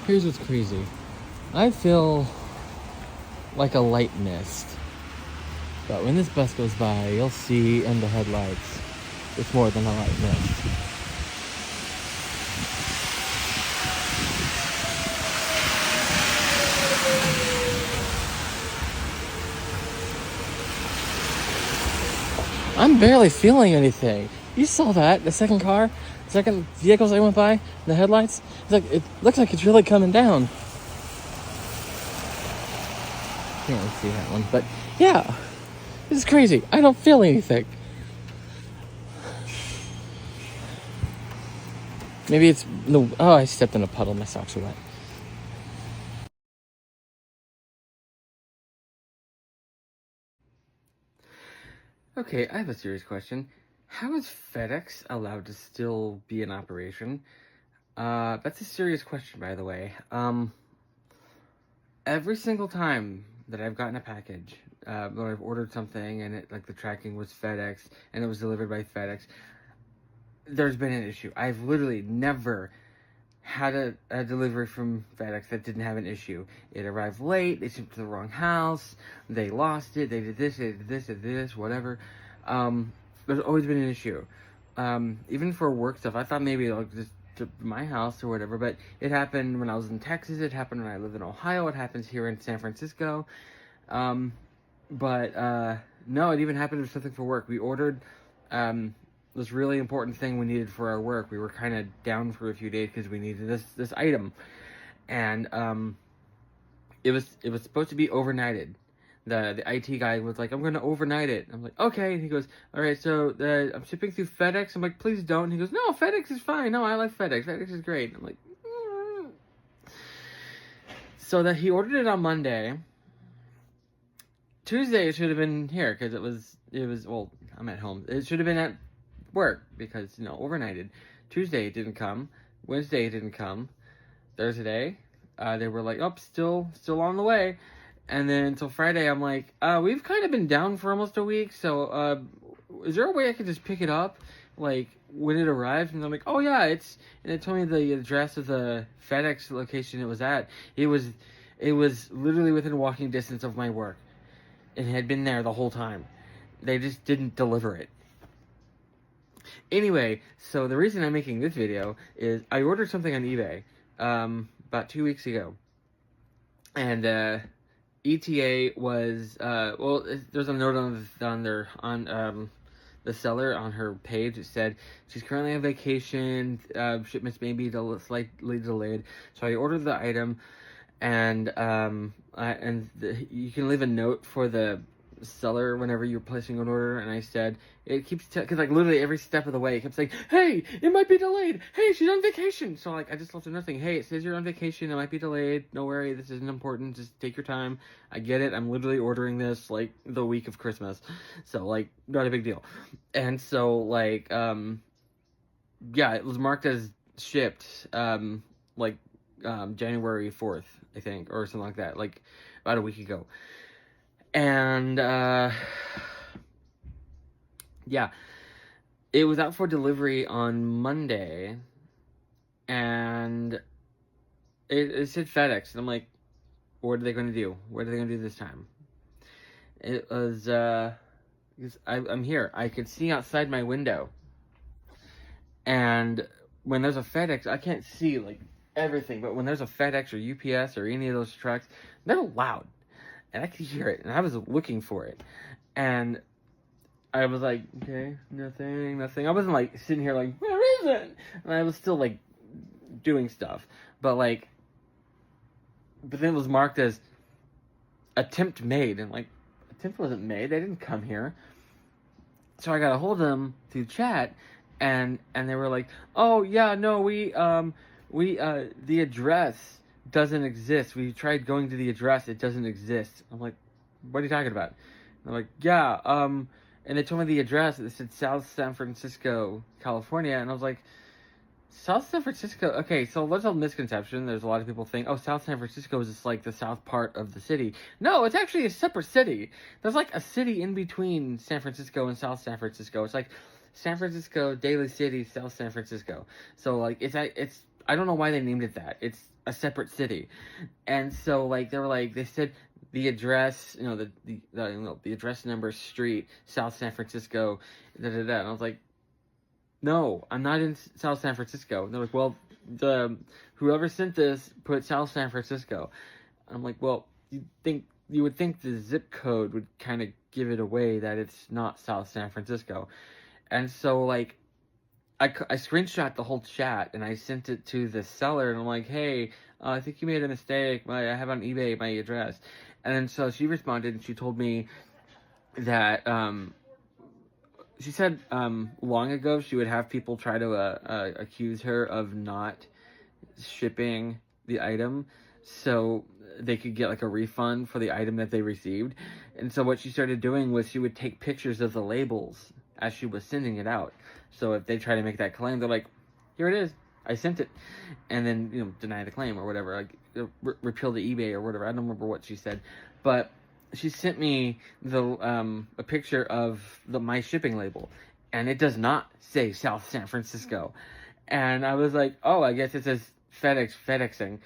Here's what's crazy. I feel like a light mist. But when this bus goes by, you'll see in the headlights, it's more than a light mist. I'm barely feeling anything. You saw that, the second vehicles that went by, the headlights, it looks like it's really coming down. Can't really see that one, but yeah, this is crazy. I don't feel anything. Maybe it's no. Oh, I stepped in a puddle. My socks are wet. Okay, I have a serious question. How is FedEx allowed to still be in operation? That's a serious question, by the way. Every single time that I've gotten a package, when I've ordered something and the tracking was FedEx and it was delivered by FedEx, there's been an issue. I've literally never had a delivery from FedEx that didn't have an issue. It arrived late, they shipped to the wrong house, they lost it, they did this, whatever. There's always been an issue. Even for work stuff, I thought maybe just to my house or whatever, but it happened when I was in Texas, it happened when I lived in Ohio, it happens here in San Francisco. No, it even happened with something for work. We ordered, this really important thing we needed for our work. We were kind of down for a few days because we needed this item, and it was supposed to be overnighted. The IT guy was like, "I'm going to overnight it." I'm like, "Okay." And he goes, "All right, so I'm shipping through FedEx." I'm like, "Please don't." And he goes, "No, FedEx is fine. No, I like FedEx. FedEx is great." I'm like, So that he ordered it on Monday. Tuesday it should have been here because it was well, I'm at home. It should have been at work because overnighted. Tuesday it didn't come. Wednesday it didn't come. Thursday, they were like, "Oh, still on the way." And then until Friday, I'm like, "We've kind of been down for almost a week. So, is there a way I could just pick it up, like when it arrives?" And I'm like, "Oh yeah, it's." And it told me the address of the FedEx location it was at. It was literally within walking distance of my work. It had been there the whole time. They just didn't deliver it. Anyway, so the reason I'm making this video is I ordered something on eBay about 2 weeks ago. And ETA was, there's a note on the seller on her page. It said she's currently on vacation, shipments may be slightly delayed. So I ordered the item, and you can leave a note for the seller whenever you're placing an order. And I said it keeps because literally every step of the way it kept saying, "Hey, it might be delayed. Hey, she's on vacation." So I just left a note saying, "Hey, it says you're on vacation. It might be delayed. Don't worry, this isn't important. Just take your time. I get it. I'm literally ordering this the week of Christmas, so not a big deal." And so yeah, it was marked as shipped January 4th, I think, or something like that, about a week ago. And yeah, it was out for delivery on Monday, and it said FedEx, and I'm like, what are they going to do? What are they going to do this time? It was I'm here. I could see outside my window, and when there's a FedEx, I can't see everything, but when there's a FedEx or UPS or any of those trucks, they're loud. And I could hear it, and I was looking for it, and I was like, okay, nothing. I wasn't sitting here where is it? And I was still doing stuff, but then it was marked as attempt made, and attempt wasn't made. They didn't come here. So I got a hold of them through chat, and they were like, "Oh yeah, no, we the address doesn't exist. We tried going to the address, it doesn't exist." I'm like, "What are you talking about?" And they're like, "Yeah, and they told me the address. It said South San Francisco, California." And I was like, South San Francisco? Okay, so there's a misconception. There's a lot of people think, oh, South San Francisco is just the south part of the city. No, it's actually a separate city. There's a city in between San Francisco and South San Francisco. It's San Francisco, Daly City, South San Francisco. So it's I don't know why they named it that. It's a separate city. And so, like, they said the address, the address number, street, South San Francisco, da da da. And I was like, no, I'm not in South San Francisco. And they're like, well, whoever sent this put South San Francisco. And I'm like, well, you would think the zip code would kind of give it away that it's not South San Francisco. And so, like, I screenshot the whole chat and I sent it to the seller and I'm like, hey, I think you made a mistake. I have on eBay my address. And then so she responded and she told me that she said long ago she would have people try to accuse her of not shipping the item so they could get like a refund for the item that they received. And so what she started doing was she would take pictures of the labels as she was sending it out. So if they try to make that claim, they're like, here it is, I sent it. And then, deny the claim or whatever, like repeal the eBay or whatever. I don't remember what she said. But she sent me a picture of my shipping label. And it does not say South San Francisco. And I was like, oh, I guess it says FedExing,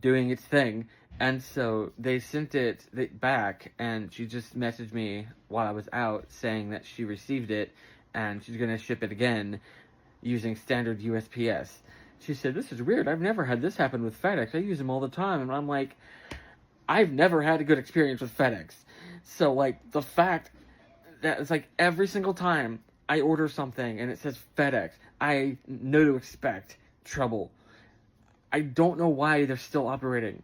doing its thing. And so they sent it back, and she just messaged me while I was out saying that she received it, and she's going to ship it again using standard USPS. She said, this is weird. I've never had this happen with FedEx. I use them all the time. And I'm like, I've never had a good experience with FedEx. So, like, the fact that it's like every single time I order something and it says FedEx, I know to expect trouble. I don't know why they're still operating.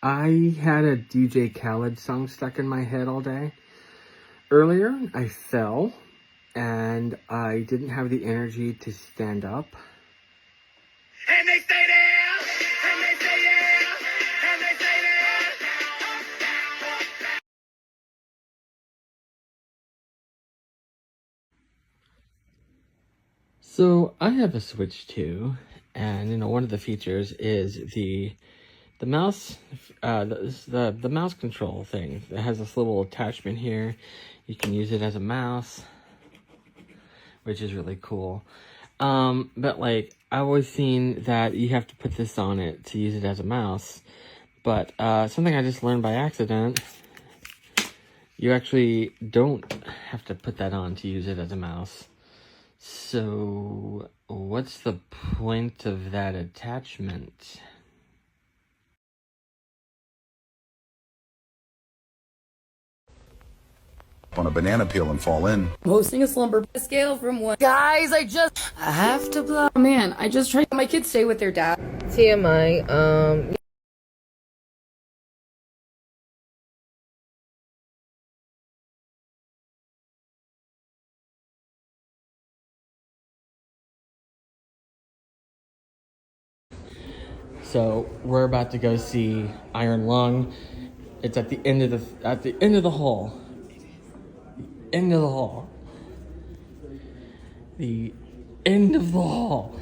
I had a DJ Khaled song stuck in my head all day. Earlier, I fell, and I didn't have the energy to stand up. And they stay there, and they stay there, and they stay there. So I have a Switch 2, and one of the features is the mouse, the mouse control thing. It has this little attachment here. You can use it as a mouse, which is really cool. But like, I've always seen that you have to put this on it to use it as a mouse. But something I just learned by accident, you actually don't have to put that on to use it as a mouse. So what's the point of that attachment? On a banana peel and fall in. Hosting a slumber scale from 1. Guys, I have to blow. Oh, man, I just tried. My kids stay with their dad. TMI, So we're about to go see Iron Lung. It's at the end of the hall. End of the hall. The end of the hall.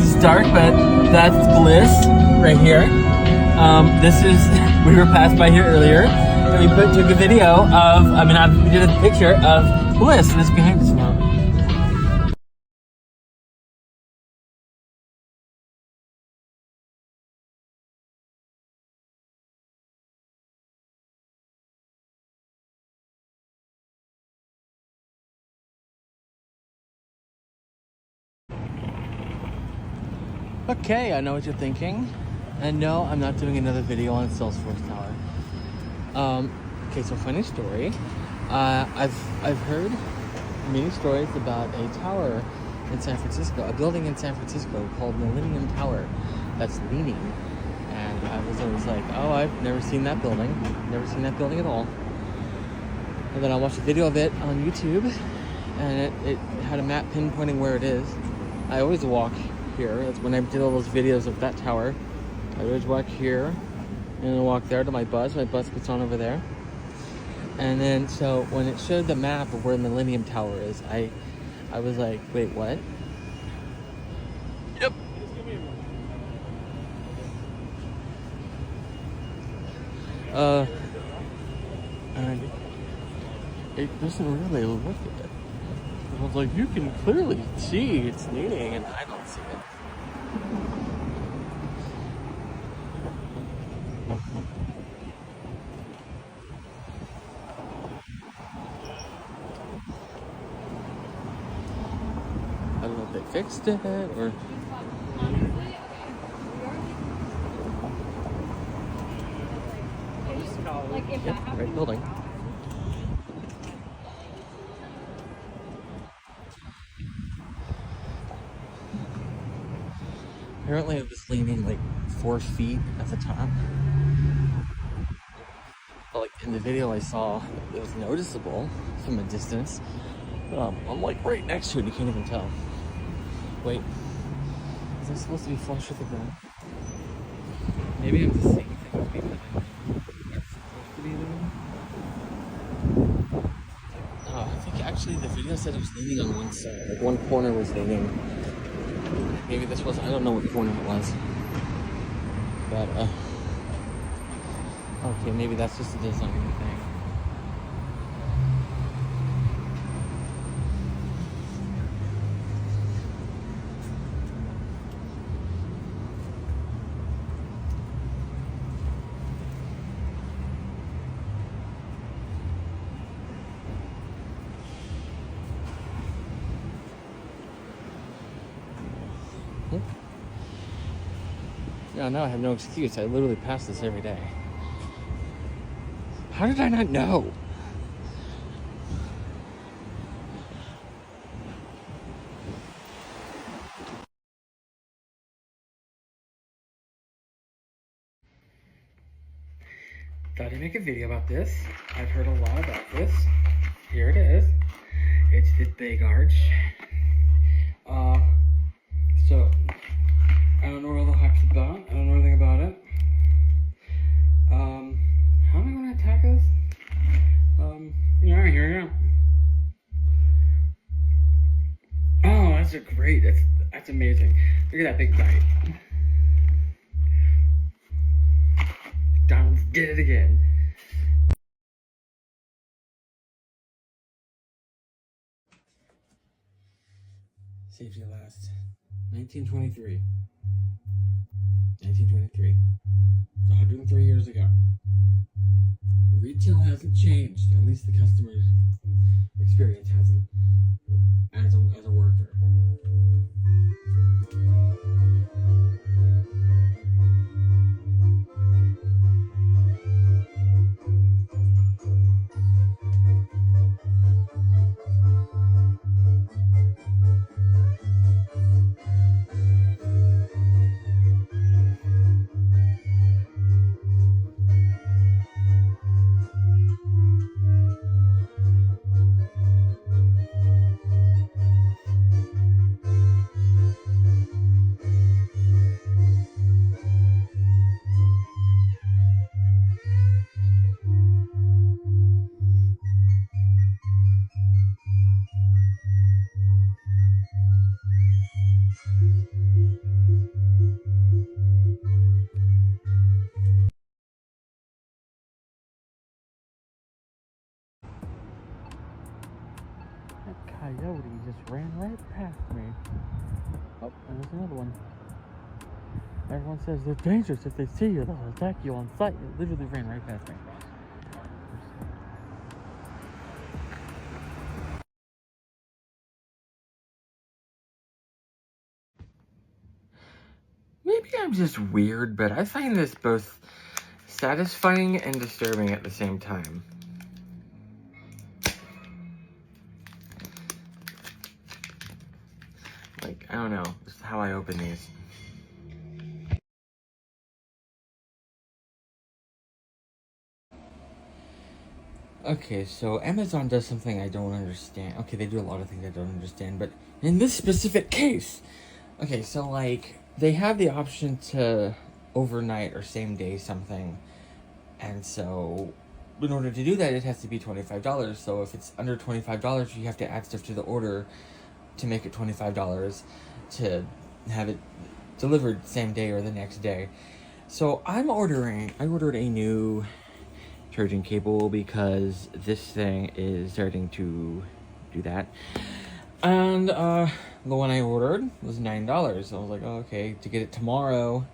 it's dark, but that's Bliss right here. This is, we were passed by here earlier, and we took a video of, we did a picture of Bliss, and it's behind us now. Okay, I know what you're thinking. And no, I'm not doing another video on Salesforce Tower. Okay, so funny story. I've heard many stories about a tower in San Francisco, a building in San Francisco called Millennium Tower that's leaning. And I was always like, oh, I've never seen that building. Never seen that building at all. And then I watched a video of it on YouTube, and it had a map pinpointing where it is. I always walk here. That's when I did all those videos of that tower. I always walk here and then walk there to my bus. My bus gets on over there. And then so when it showed the map of where Millennium Tower is, I was like, wait, what? Yep. And it doesn't really look it. I was like, you can clearly see it's leaning, and I don't see it. I don't know if they fixed it or. Yep, right building. Apparently it was leaning like 4 feet at the top. But like in the video I saw, it was noticeable from a distance. I'm like right next to it, you can't even tell. Wait, is that supposed to be flush with the ground? Maybe I'm just seeing things because it's supposed to be leaning. Oh, I think actually the video said it was leaning on one side. Like one corner was leaning. Maybe this was, I don't know what corner it was. But, okay, maybe that's just a design thing. Yeah, now I have no excuse. I literally pass this every day. How did I not know? Thought I'd make a video about this. I've heard a lot about this. Here it is. It's the Big Arch. So I don't know what all the hype's about. I don't know anything about it. How am I going to attack this? Yeah, here we go. Oh, that's a great. That's amazing. Look at that big bite. McDonald's did it again. Safety last. 1923. 1923. 103 years ago. Retail hasn't changed. At least the customer's experience hasn't. As a worker. coyote just ran right past me. Oh, and there's another one. Everyone says they're dangerous. If they see you, they'll attack you on sight. It literally ran right past me. Maybe I'm just weird, but I find this both satisfying and disturbing at the same time. Like, I don't know. This is how I open these. Okay, so Amazon does something I don't understand. Okay, they do a lot of things I don't understand, but in this specific case, okay, so like, they have the option to overnight or same day something, and so in order to do that, it has to be $25. So if it's under $25, you have to add stuff to the order to make it $25 to have it delivered same day or the next day. So I ordered a new charging cable because this thing is starting to do that. And the one I ordered was $9. So I was like, oh, okay, to get it tomorrow,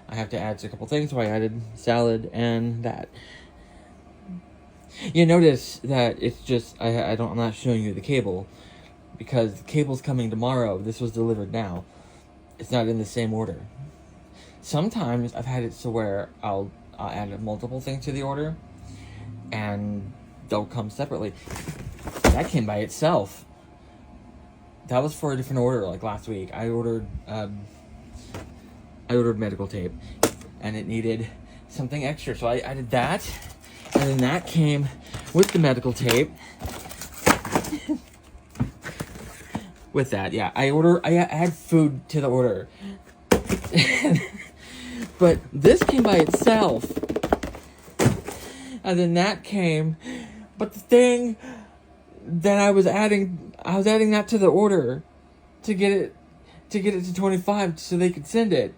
I have to add a couple things. So I added salad and that. You notice that it's just, I'm not showing you the cable because the cable's coming tomorrow. This was delivered now. It's not in the same order. Sometimes I've had it to where I'll add multiple things to the order and they'll come separately. That came by itself. That was for a different order, like last week. I ordered medical tape and it needed something extra, so I added that, and then that came with the medical tape. With that, yeah, I add food to the order. But this came by itself. And then that came, but the thing that I was adding that to the order to get it to 25 so they could send it.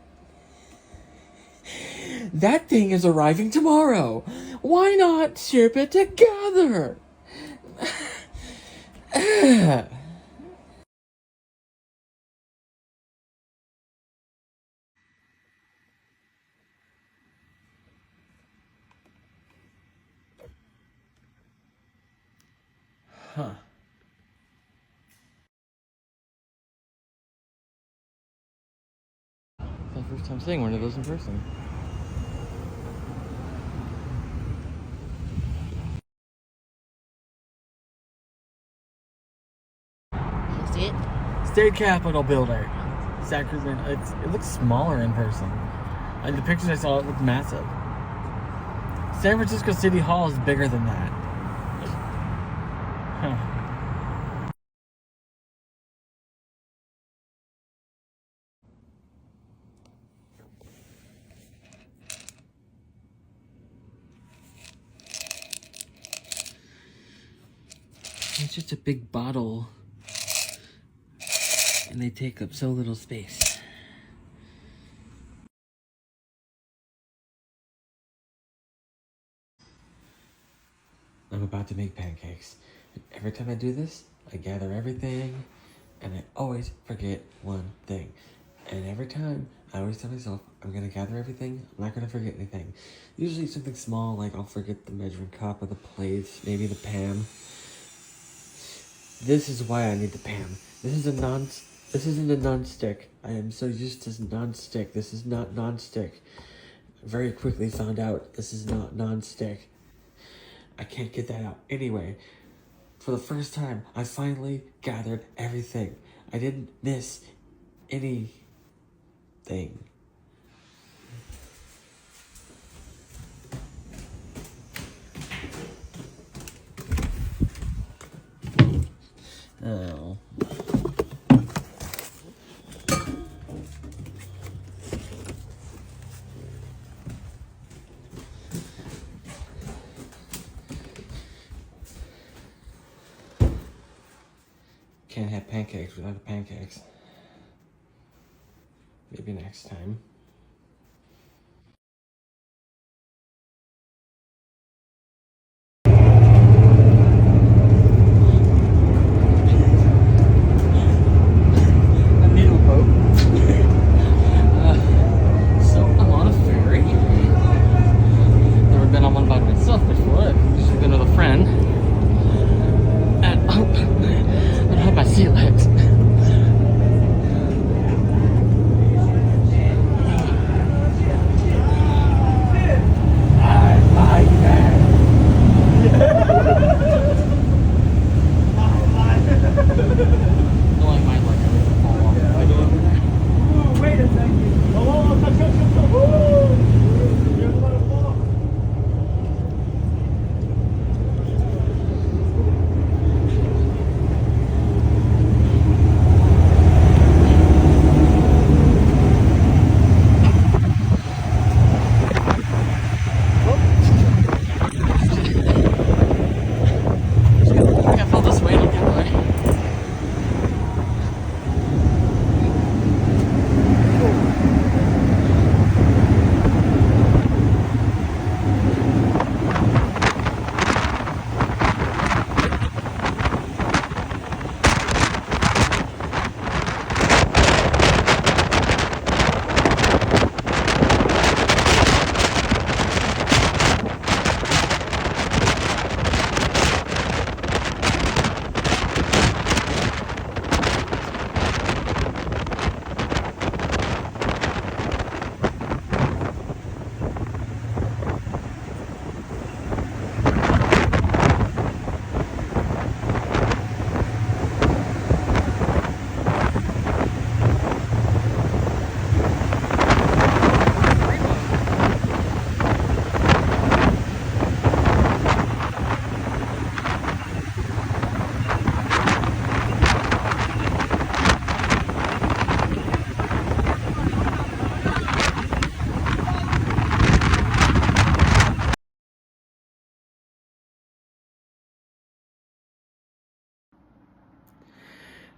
That thing is arriving tomorrow. Why not ship it together? Huh. It's my first time seeing one of those in person. You see it? State Capitol building. Sacramento. It looks smaller in person. And the pictures I saw, it looked massive. San Francisco City Hall is bigger than that. Huh. It's just a big bottle. And they take up so little space. I'm about to make pancakes. Every time I do this, I gather everything, and I always forget one thing. And every time, I always tell myself, I'm gonna gather everything, I'm not gonna forget anything. Usually something small, like I'll forget the measuring cup or the plates, maybe the pan. This is why I need the pan. This isn't a non-stick. I am so used to non-stick. This is not non-stick. Very quickly found out this is not non-stick. I can't get that out. Anyway, for the first time, I finally gathered everything. I didn't miss anything. Oh. Can't have pancakes without the pancakes. Maybe next time.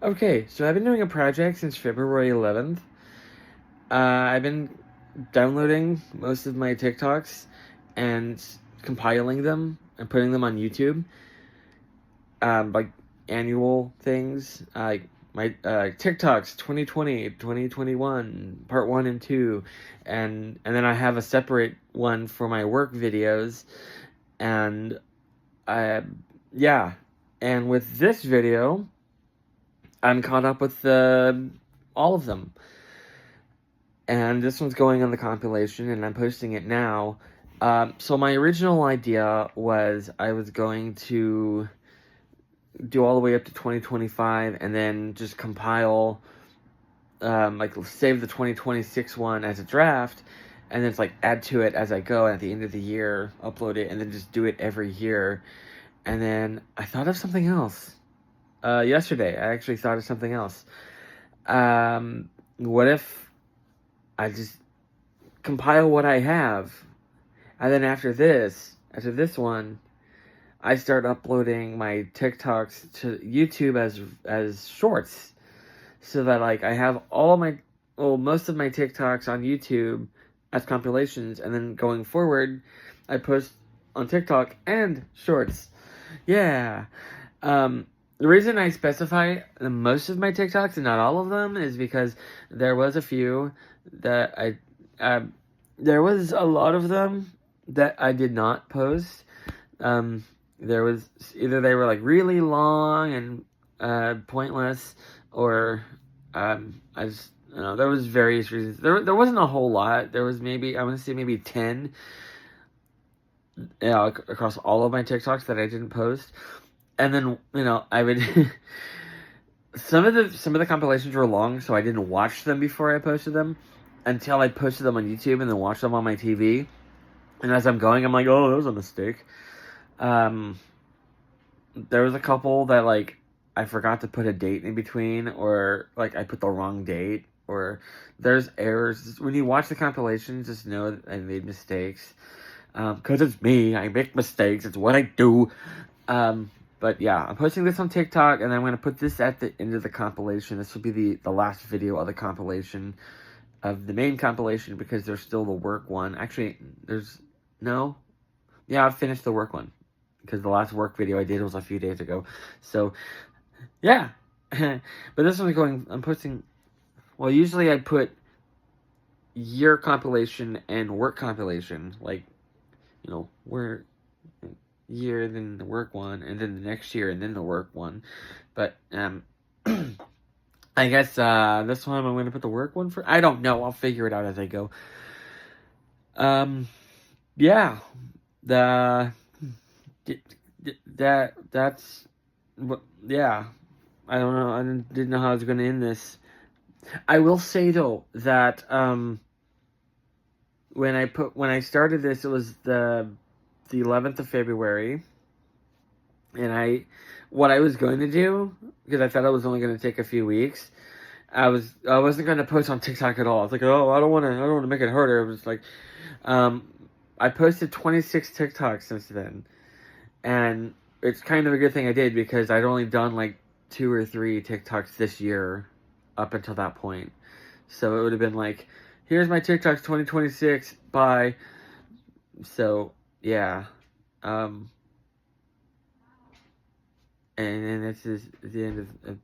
Okay, so I've been doing a project since February 11th. I've been downloading most of my TikToks and compiling them and putting them on YouTube. Like annual things, like my TikToks 2020, 2021, part 1 and 2, and then I have a separate one for my work videos, and yeah, and with this video, I'm caught up with all of them. And this one's going on the compilation, and I'm posting it now. So my original idea was I was going to do all the way up to 2025, and then just compile, like save the 2026 one as a draft, and then it's like add to it as I go, and at the end of the year, upload it, and then just do it every year. And then I thought of something else. Yesterday, I actually thought of something else. What if I just compile what I have, and then after this one, I start uploading my TikToks to YouTube as shorts, so that like I have most of my TikToks on YouTube as compilations, and then going forward, I post on TikTok and shorts. Yeah. The reason I specify most of my TikToks and not all of them is because there was a few that there was a lot of them that I did not post. There was either they were like really long and pointless, or I just, you know, there was various reasons. There wasn't a whole lot. There was maybe, I want to say maybe 10, across all of my TikToks that I didn't post. And then, you know, I would some of the compilations were long, so I didn't watch them before I posted them until I posted them on YouTube and then watched them on my TV. And as I'm going, I'm like, oh, that was a mistake. There was a couple that like I forgot to put a date in between, or like I put the wrong date, or there's errors. When you watch the compilations, just know that I made mistakes. 'Cause it's me, I make mistakes. It's what I do. But yeah, I'm posting this on TikTok, and I'm going to put this at the end of the compilation. This will be the last video of the compilation, of the main compilation, because there's still the work one. Actually, I've finished the work one, because the last work video I did was a few days ago. So, yeah. But this one's I'm posting, well, usually I put year compilation and work compilation, like, you know, where year, then the work one, and then the next year, and then the work one. But I guess this one I'm going to put the work one for. I don't know. I'll figure it out as I go. Yeah, that's what. Yeah, I don't know. I didn't know how I was going to end this. I will say though that when I started this, it was the 11th of February, and what I was going to do, because I thought it was only going to take a few weeks, I wasn't going to post on TikTok at all. I was like, oh, I don't want to make it harder. It was like, I posted 26 TikToks since then, and it's kind of a good thing I did, because I'd only done like 2 or 3 TikToks this year up until that point. So it would have been like, here's my TikToks 2026, bye. So yeah, and then this is the end of